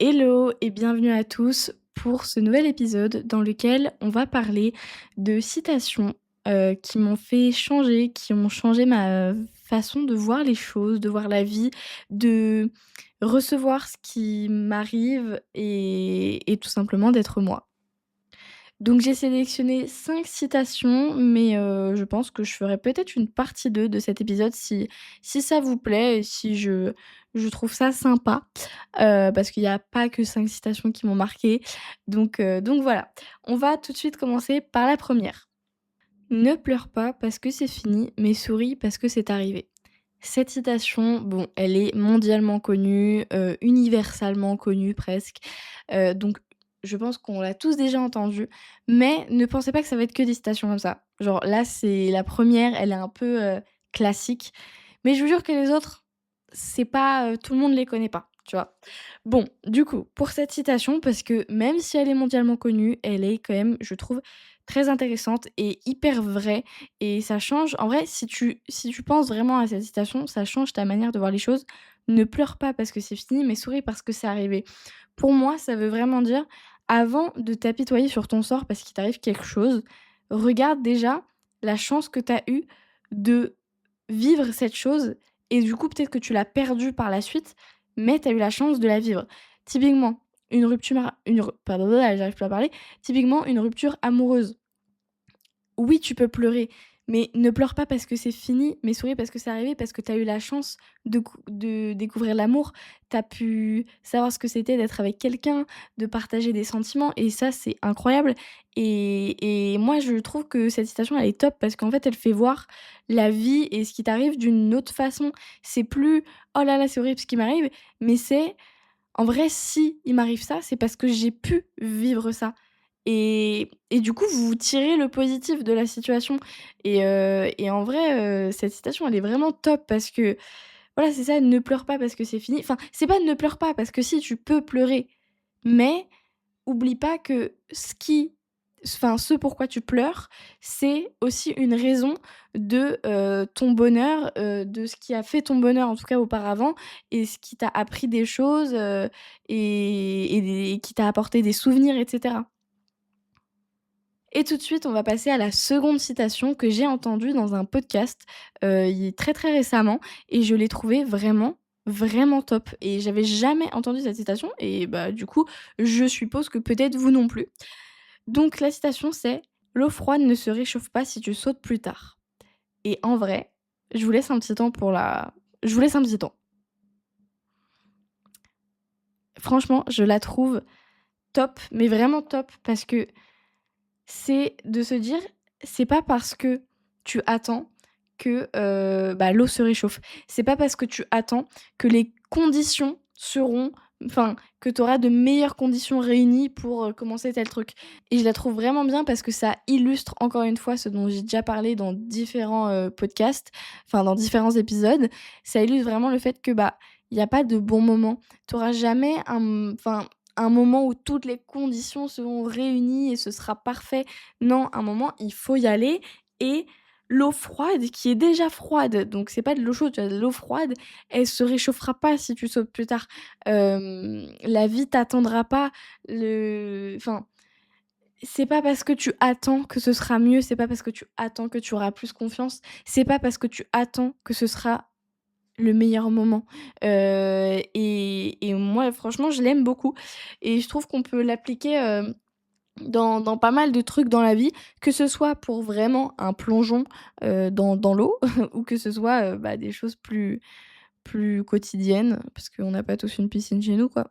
Hello et bienvenue à tous pour ce nouvel épisode dans lequel on va parler de citations, qui m'ont fait changer, qui ont changé ma façon de voir les choses, de voir la vie, de recevoir ce qui m'arrive et tout simplement d'être moi. Donc j'ai sélectionné 5 citations, mais je pense que je ferai peut-être une partie 2 de cet épisode si ça vous plaît et si je trouve ça sympa, parce qu'il y a pas que 5 citations qui m'ont marquée. Donc voilà. On va tout de suite commencer par la première. «Ne pleure pas parce que c'est fini, mais souris parce que c'est arrivé». Cette citation, bon, elle est mondialement connue, universellement connue presque, donc je pense qu'on l'a tous déjà entendue, mais ne pensez pas que ça va être que des citations comme ça. Genre là, c'est la première, elle est un peu, classique, mais je vous jure que les autres, c'est pas, tout le monde les connaît pas, tu vois? Bon, du coup, pour cette citation, parce que même si elle est mondialement connue, elle est quand même, je trouve, très intéressante et hyper vraie et ça change en vrai, si tu penses vraiment à cette citation, ça change ta manière de voir les choses. Ne pleure pas parce que c'est fini, mais souris parce que c'est arrivé. Pour moi, ça veut vraiment dire, avant de t'apitoyer sur ton sort parce qu'il t'arrive quelque chose, regarde déjà la chance que tu as eue de vivre cette chose et du coup, peut-être que tu l'as perdue par la suite, mais tu as eu la chance de la vivre. Typiquement, une rupture pardon, j'arrive plus à parler. Typiquement, une rupture amoureuse. Oui, tu peux pleurer, mais ne pleure pas parce que c'est fini, mais souris parce que c'est arrivé, parce que tu as eu la chance de découvrir l'amour. Tu as pu savoir ce que c'était d'être avec quelqu'un, de partager des sentiments et ça, c'est incroyable et moi, je trouve que cette citation, elle est top parce qu'en fait, elle fait voir la vie et ce qui t'arrive d'une autre façon. C'est plus: «Oh là là, c'est horrible ce qui m'arrive», mais c'est: «En vrai, si il m'arrive ça, c'est parce que j'ai pu vivre ça». Et du coup, vous tirez le positif de la situation et en vrai, cette citation, elle est vraiment top parce que, voilà, c'est ça: «Ne pleure pas parce que c'est fini». Enfin, c'est pas «ne pleure pas» parce que si, tu peux pleurer, mais oublie pas que ce pourquoi tu pleures, c'est aussi une raison de, ton bonheur, de ce qui a fait ton bonheur, en tout cas auparavant et ce qui t'a appris des choses, et qui t'a apporté des souvenirs et cetera. Et tout de suite, on va passer à la seconde citation que j'ai entendue dans un podcast, il est très, très récemment et je l'ai trouvée vraiment, vraiment top et j'avais jamais entendu cette citation et bah, du coup, je suppose que peut-être vous non plus. Donc la citation c'est: «L'eau froide ne se réchauffe pas si tu sautes plus tard» et en vrai, je vous laisse un petit temps pour la je vous laisse un petit temps. Franchement, je la trouve top, mais vraiment top parce que c'est de se dire: c'est pas parce que tu attends que, bah, l'eau se réchauffe. C'est pas parce que tu attends que les conditions seront enfin, que tu auras de meilleures conditions réunies pour, commencer tel truc et je la trouve vraiment bien parce que ça illustre encore une fois ce dont j'ai déjà parlé dans différents, podcasts, enfin dans différents épisodes. Ça illustre vraiment le fait que, bah, il y a pas de bon moment. Tu auras jamais un moment où toutes les conditions seront réunies et ce sera parfait. Non, un moment, il faut y aller et l'eau froide qui est déjà froide, donc c'est pas de l'eau chaude, tu vois? De l'eau froide, elle se réchauffera pas si tu sautes plus tard. La vie t'attendra pas, c'est pas parce que tu attends que ce sera mieux, c'est pas parce que tu attends que tu auras plus confiance, c'est pas parce que tu attends que ce sera le meilleur moment, et moi franchement je l'aime beaucoup et je trouve qu'on peut l'appliquer, dans pas mal de trucs dans la vie, que ce soit pour vraiment un plongeon, dans l'eau ou que ce soit, bah, des choses plus quotidiennes, parce qu'on n'a pas tous une piscine chez nous quoi.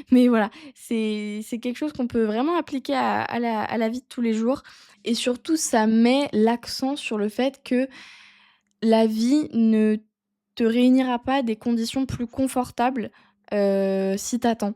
Mais voilà, c'est quelque chose qu'on peut vraiment appliquer à la vie de tous les jours et surtout ça met l'accent sur le fait que la vie ne te réunira pas des conditions plus confortables, si tu attends.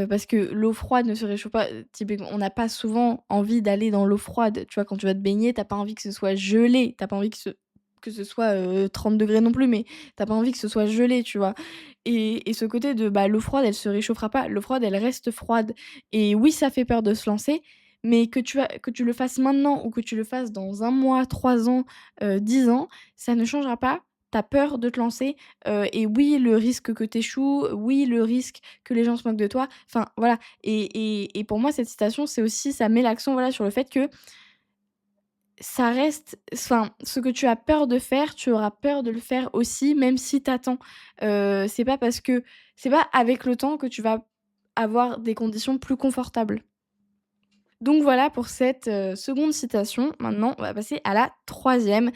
Parce que l'eau froide ne se réchauffe pas, typiquement, on n'a pas souvent envie d'aller dans l'eau froide. Tu vois, quand tu vas te baigner, tu as pas envie que ce soit gelé, tu as pas envie que ce soit, 30 degrés non plus, mais tu as pas envie que ce soit gelé, tu vois? Et ce côté de, bah, l'eau froide, elle se réchauffera pas. L'eau froide, elle reste froide et oui, ça fait peur de se lancer, mais que tu le fasses maintenant ou que tu le fasses dans un mois, 3 ans, 10 ans, ça ne changera pas tu peur de te lancer, et oui, le risque que tu échoues, oui, le risque que les gens se moquent de toi, enfin voilà et pour moi cette citation, c'est aussi ça met l'accent, voilà, sur le fait que ça reste enfin, ce que tu as peur de faire, tu auras peur de le faire aussi, même si tu attends. C'est pas parce que c'est pas avec le temps que tu vas avoir des conditions plus confortables. Donc voilà pour cette, 2 citation. Maintenant, on va passer à la troisième,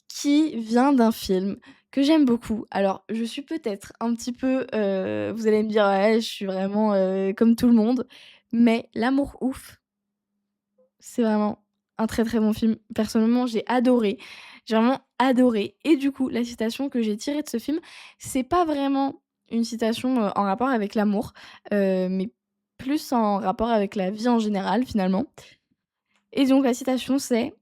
qui vient d'un film que j'aime beaucoup. Alors, je suis peut-être un petit peu, vous allez me dire: «Ouais, je suis vraiment, comme tout le monde», mais L'amour ouf, c'est vraiment un très, très bon film. Personnellement, j'ai vraiment adoré et du coup, la citation que j'ai tirée de ce film, c'est pas vraiment une citation, en rapport avec l'amour, mais plus en rapport avec la vie en général, finalement et donc la citation, c'est: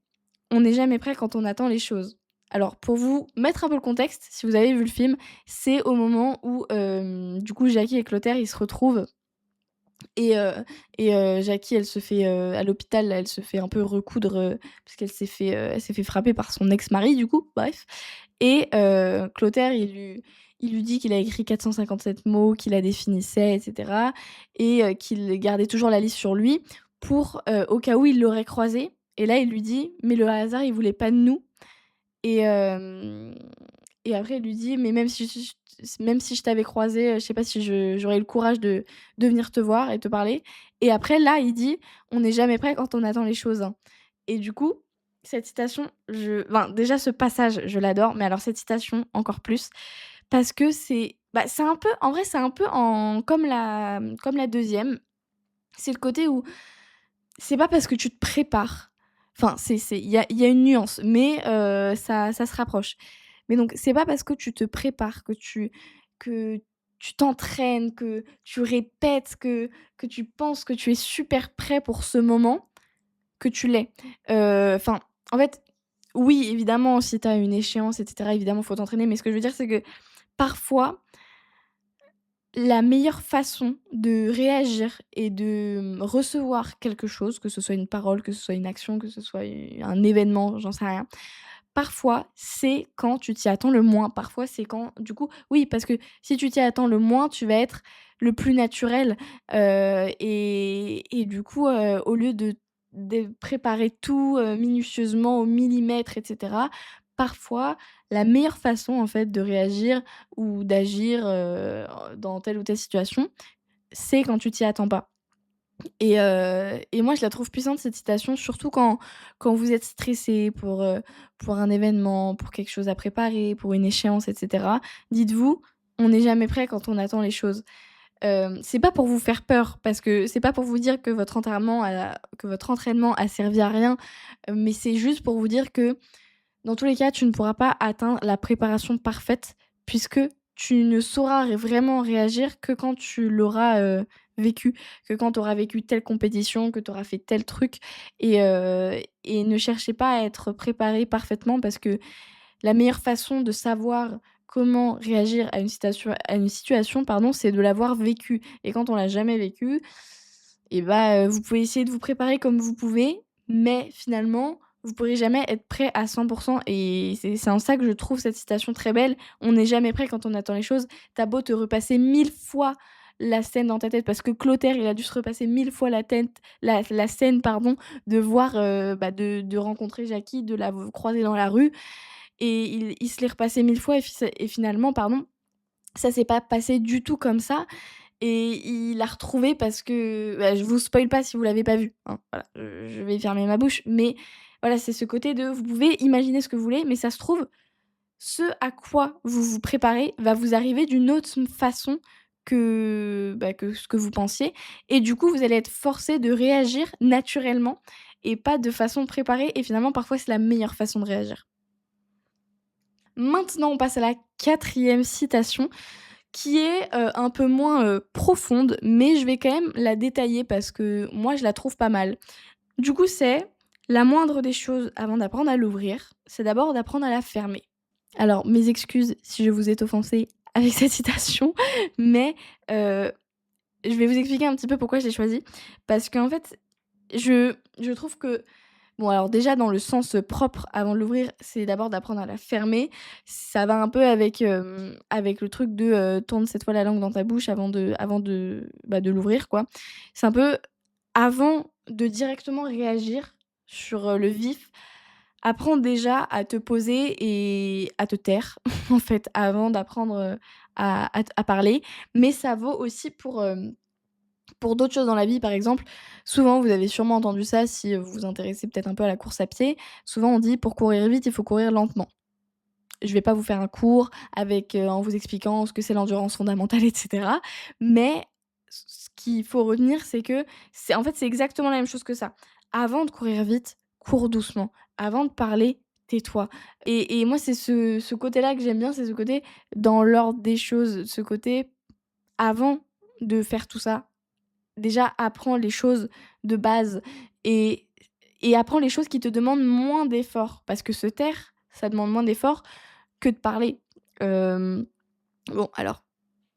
«On n'est jamais prêt quand on attend les choses». Alors pour vous mettre un peu le contexte, si vous avez vu le film, c'est au moment où, du coup, Jackie et Clotaire, ils se retrouvent et heu Jackie, elle se fait, à l'hôpital, là, elle se fait un peu recoudre, parce qu'elle elle s'est fait frapper par son ex-mari, du coup, bref et Clotaire, il lui dit qu'il a écrit 457 mots, qu'il la définissait et cetera et qu'il gardait toujours la liste sur lui pour, au cas où il l'aurait croisée et là, il lui dit: «Mais le hasard, il voulait pas de nous» et hem et après il lui dit: «Mais même si je t'avais croisé, je sais pas si j'aurais eu le courage de venir te voir et te parler» et après là, il dit: «On n'est jamais prêt quand on attend les choses, hein» et du coup, cette citation, enfin, déjà ce passage, je l'adore, mais alors cette citation encore plus parce que c'est un peu en vrai, c'est un peu en comme la deuxième. C'est le côté où c'est pas parce que tu te prépares, enfin il y a une nuance, mais ça se rapproche. Mais donc c'est pas parce que tu te prépares, que tu t'entraînes, que tu répètes, que tu penses que tu es super prêt pour ce moment, que tu l'es. Enfin, en fait, oui, évidemment, si tu as une échéance et cetera, évidemment, faut t'entraîner, mais ce que je veux dire, c'est que parfois la meilleure façon de réagir et de, recevoir quelque chose, que ce soit une parole, que ce soit une action, que ce soit un événement, j'en sais rien. Parfois, c'est quand tu t'y attends le moins. Parfois, c'est quand du coup oui, parce que si tu t'y attends le moins, tu vas être le plus naturel, et du coup, au lieu de préparer tout, minutieusement au millimètre et cetera, parfois, la meilleure façon, en fait, de réagir ou d'agir, dans telle ou telle situation, c'est quand tu t'y attends pas. Et moi, je la trouve puissante cette citation, surtout quand vous êtes stressé pour un événement, pour quelque chose à préparer, pour une échéance et cetera. Dites-vous: «On n'est jamais prêt quand on attend les choses». C'est pas pour vous faire peur, parce que c'est pas pour vous dire que votre entraînement a servi à rien, mais c'est juste pour vous dire que dans tous les cas, tu ne pourras pas atteindre la préparation parfaite puisque tu ne sauras vraiment réagir que quand tu l'auras, vécu, que quand tu auras vécu telle compétition, que tu auras fait tel truc et ne cherchez pas à être préparé parfaitement parce que la meilleure façon de savoir comment réagir à une situation, pardon, c'est de l'avoir vécu et quand on l'a jamais vécu et bah, vous pouvez essayer de vous préparer comme vous pouvez, mais finalement, vous pourrez jamais être prêt à 100 et c'est en ça que je trouve cette citation très belle. On n'est jamais prêt quand on attend les choses. Tu as beau te repasser 1000 fois la scène dans ta tête parce que Clotaire, il a dû se repasser 1000 fois la scène, pardon, de voir, de rencontrer Jackie, de la croiser dans la rue et il se l'est repassé 1000 fois et finalement, pardon, ça s'est pas passé du tout comme ça et il l'a retrouvée parce que bah, je vous spoil pas si vous l'avez pas vu, hein, voilà, je vais fermer ma bouche, mais voilà, c'est ce côté de vous pouvez imaginer ce que vous voulez, mais ça se trouve, ce à quoi vous vous préparez va vous arriver d'une autre façon que ce que vous pensiez et du coup, vous allez être forcé de réagir naturellement et pas de façon préparée et finalement, parfois, c'est la meilleure façon de réagir. Maintenant, on passe à la quatrième citation qui est, un peu moins, profonde, mais je vais quand même la détailler parce que moi, je la trouve pas mal. Du coup, c'est: «La moindre des choses avant d'apprendre à l'ouvrir, c'est d'abord d'apprendre à la fermer». Alors, mes excuses si je vous ai offensé avec cette citation, mais, heu, je vais vous expliquer un petit peu pourquoi je l'ai choisie. Parce qu'en fait, je trouve que Bon, alors déjà dans le sens, propre avant de l'ouvrir, c'est d'abord d'apprendre à la fermer. Ça va un peu avec le truc de, tourne cette fois la langue dans ta bouche avant de l'ouvrir, quoi. C'est un peu avant de directement réagir sur, le vif, apprends déjà à te poser et à te taire, en fait, avant d'apprendre, à parler. Mais ça vaut aussi pour d'autres choses dans la vie, par exemple, souvent vous avez sûrement entendu ça si, vous vous intéressez peut-être un peu à la course à pied. Souvent on dit: «Pour courir vite, il faut courir lentement». Je vais pas vous faire un cours en vous expliquant ce que c'est l'endurance fondamentale et cetera, mais ce qu'il faut retenir, c'est que c'est exactement la même chose que ça. Avant de courir vite, cours doucement. Avant de parler, tais-toi et moi, c'est ce côté-là que j'aime bien, c'est ce côté dans l'ordre des choses, ce côté avant de faire tout ça, déjà apprends les choses de base et apprends les choses qui te demandent moins d'efforts. Parce que se taire, ça demande moins d'efforts que de parler. Hem, bon alors,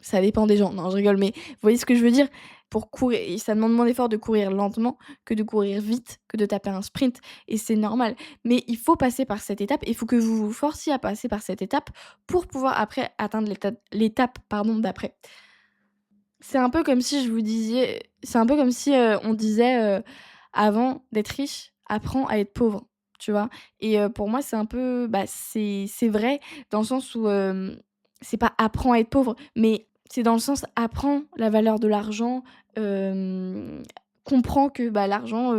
ça dépend des gens. Non, je rigole, mais vous voyez ce que je veux dire? Pour courir ça demande moins d'efforts de courir lentement que de courir vite, que de taper un sprint et c'est normal. Mais il faut passer par cette étape et il faut que vous vous forciez à passer par cette étape pour pouvoir après atteindre l'étape, pardon, d'après. C'est un peu comme si, on disait, avant d'être riche, apprends à être pauvre, tu vois? Et pour moi, c'est un peu, c'est vrai dans le sens où, c'est pas apprends à être pauvre, mais c'est dans le sens apprends la valeur de l'argent, hem, comprends que, l'argent,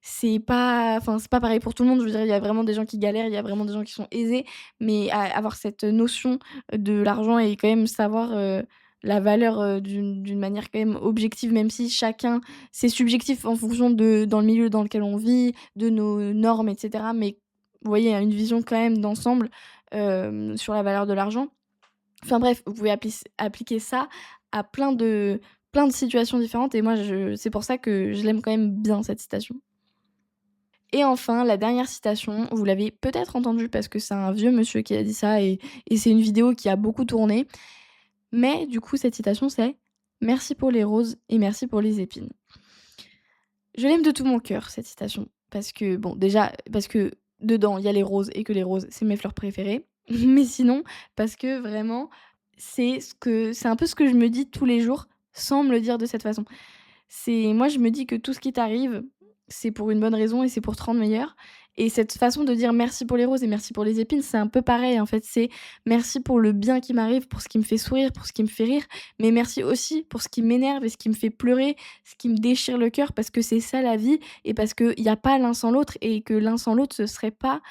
c'est pas pareil pour tout le monde. Je veux dire, il y a vraiment des gens qui galèrent, il y a vraiment des gens qui sont aisés, mais avoir cette notion de l'argent et quand même savoir, la valeur, d'une manière quand même objective, même si chacun c'est subjectif en fonction de dans le milieu dans lequel on vit, de nos normes et cetera. Mais vous voyez, il y a une vision quand même d'ensemble, sur la valeur de l'argent. Enfin bref, vous pouvez appliquer ça à plein de situations différentes et moi c'est pour ça que je l'aime quand même bien cette citation. Et enfin, la dernière citation, vous l'avez peut-être entendue parce que c'est un vieux monsieur qui a dit ça et c'est une vidéo qui a beaucoup tourné. Mais du coup, cette citation, c'est: «Merci pour les roses et merci pour les épines». Je l'aime de tout mon cœur, cette citation, parce que bon, déjà, parce que dedans, il y a les roses et que les roses, c'est mes fleurs préférées. Mais sinon, parce que vraiment, c'est un peu ce que je me dis tous les jours sans me le dire de cette façon. Moi, je me dis que tout ce qui t'arrive, c'est pour une bonne raison et c'est pour te rendre meilleur et cette façon de dire merci pour les roses et merci pour les épines, c'est un peu pareil, en fait. C'est merci pour le bien qui m'arrive, pour ce qui me fait sourire, pour ce qui me fait rire, mais merci aussi pour ce qui m'énerve et ce qui me fait pleurer, ce qui me déchire le cœur parce que c'est ça la vie et parce qu'il y a pas l'un sans l'autre et que l'un sans l'autre, ce serait pas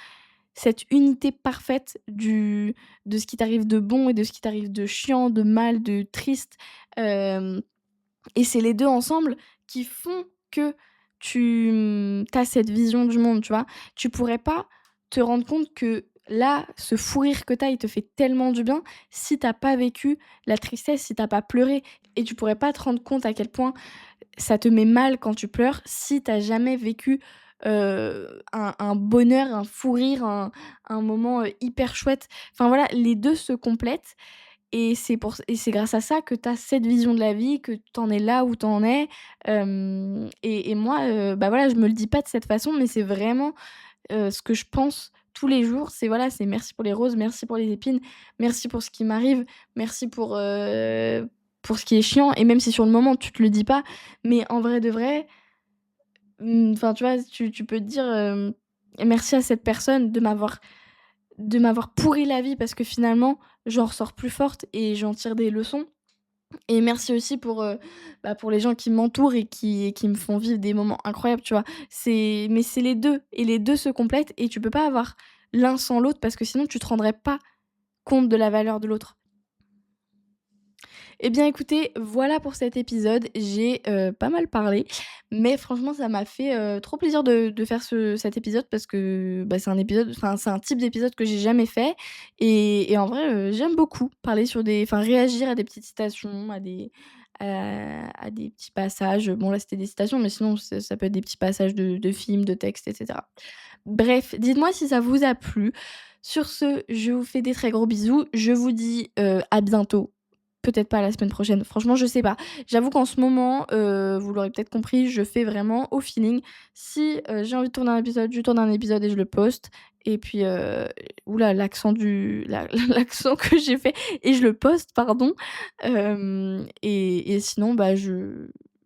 cette unité parfaite de ce qui t'arrive de bon et de ce qui t'arrive de chiant, de mal, de triste, hem et c'est les 2 ensemble qui font que tu as cette vision du monde, tu vois? Tu pourrais pas te rendre compte que là, ce fou rire que tu as, il te fait tellement du bien si tu as pas vécu la tristesse, si tu as pas pleuré et tu pourrais pas te rendre compte à quel point ça te met mal quand tu pleures si tu as jamais vécu, un bonheur, un fou rire, un moment, hyper chouette. Enfin voilà, les 2 se complètent et c'est grâce à ça que tu as cette vision de la vie, que tu en es là où tu en es, hem et moi, voilà, je me le dis pas de cette façon, mais c'est vraiment, ce que je pense tous les jours. C'est voilà, c'est merci pour les roses, merci pour les épines, merci pour ce qui m'arrive, merci pour ce qui est chiant et même si sur le moment tu te le dis pas, mais en vrai de vrai, enfin, tu vois, tu peux te dire, merci à cette personne de m'avoir pourri la vie parce que finalement, j'en ressors plus forte et j'en tire des leçons et merci aussi pour les gens qui m'entourent et qui me font vivre des moments incroyables, tu vois? C'est les 2 et les 2 se complètent et tu peux pas avoir l'un sans l'autre parce que sinon tu te rendrais pas compte de la valeur de l'autre. Eh bien écoutez, voilà pour cet épisode. J'ai, pas mal parlé, mais franchement ça m'a fait, trop plaisir de faire cet épisode parce que, c'est un type d'épisode que j'ai jamais fait et en vrai, j'aime beaucoup parler réagir à des petites citations, à des petits passages. Bon là c'était des citations, mais sinon ça peut être des petits passages de films, de textes et cetera. Bref, dites-moi si ça vous a plu. Sur ce, je vous fais des très gros bisous. Je vous dis, à bientôt peut-être pas la semaine prochaine. Franchement, je sais pas. J'avoue qu'en ce moment, vous l'aurez peut-être compris, je fais vraiment au feeling. Si, j'ai envie de tourner un épisode, je tourne un épisode et je le poste et puis, ouh l'accent du l'accent que j'ai fait et je le poste, pardon. Et sinon, bah,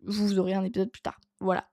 vous aurez un épisode plus tard. Voilà.